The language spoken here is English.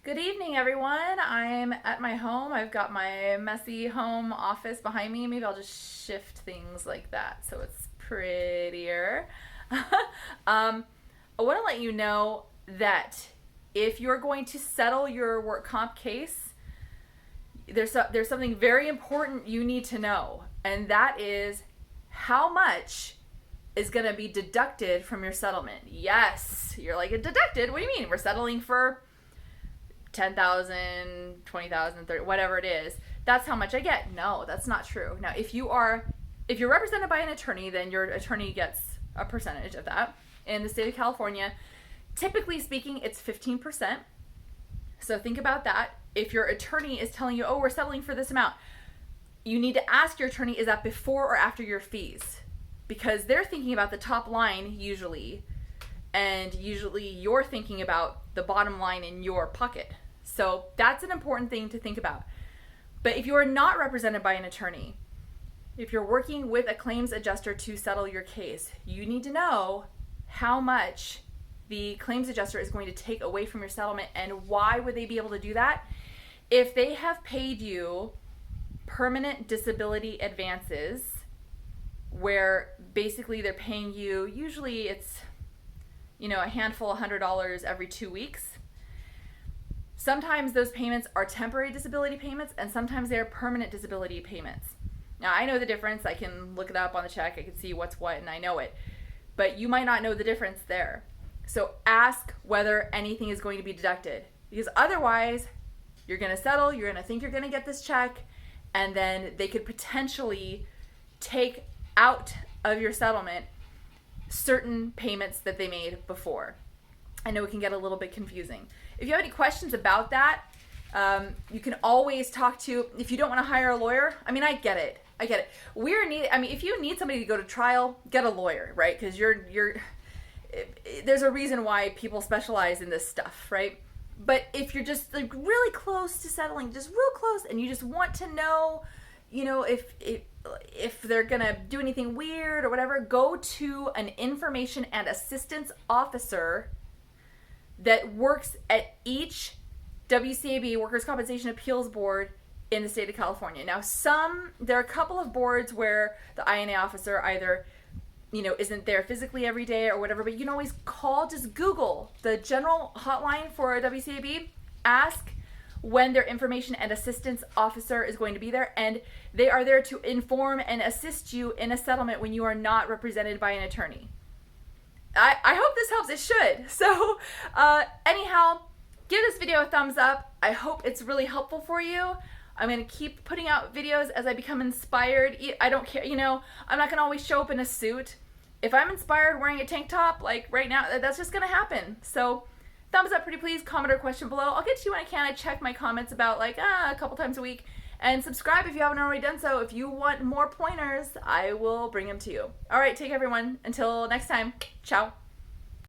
Good evening, everyone. I'm at my home. I've got my messy home office behind me. Maybe I'll just shift things like that so it's prettier. I want to let you know that if you're going to settle your work comp case, there's something very important you need to know, and that is how much is going to be deducted from your settlement. Yes, you're like, deducted? What do you mean? We're settling for 10,000, 20,000, 30, whatever it is. That's how much I get. No, that's not true. Now, if you're represented by an attorney, then your attorney gets a percentage of that. In the state of California, typically speaking, it's 15%. So think about that. If your attorney is telling you, "Oh, we're settling for this amount," you need to ask your attorney, is that before or after your fees? Because they're thinking about the top line usually, and usually you're thinking about the bottom line in your pocket. So that's an important thing to think about. But if you are not represented by an attorney, if you're working with a claims adjuster to settle your case, you need to know how much the claims adjuster is going to take away from your settlement. And why would they be able to do that? If they have paid you permanent disability advances, where basically they're paying you, usually it's a handful, $100 every 2 weeks. Sometimes those payments are temporary disability payments, and sometimes they're permanent disability payments. Now, I know the difference. I can look it up on the check. I can see what's what, and I know it. But you might not know the difference there. So ask whether anything is going to be deducted. Because otherwise, you're going to settle, you're going to think you're going to get this check, and then they could potentially take out of your settlement certain payments that they made before. I know it can get a little bit confusing. If you have any questions about that, you can always talk to, if you don't want to hire a lawyer, I get it. If you need somebody to go to trial, get a lawyer, right? Because there's a reason why people specialize in this stuff, right? But if you're just like really close to settling, just real close, and you just want to know, if they're gonna do anything weird or whatever, go to an information and assistance officer that works at each WCAB, Workers' Compensation Appeals Board, in the state of California. Now, there are a couple of boards where the INA officer either isn't there physically every day or whatever, but you can always call, just Google the general hotline for a WCAB, ask when their information and assistance officer is going to be there, and they are there to inform and assist you in a settlement when you are not represented by an attorney. I hope this helps. It should. So anyhow, give this video a thumbs up. I hope it's really helpful for you. I'm going to keep putting out videos as I become inspired. I don't care, I'm not going to always show up in a suit. If I'm inspired wearing a tank top, like right now, that's just going to happen. So thumbs up, pretty please. Comment or question below. I'll get to you when I can. I check my comments about a couple times a week. And subscribe if you haven't already done so. If you want more pointers, I will bring them to you. All right, take care, everyone. Until next time, ciao.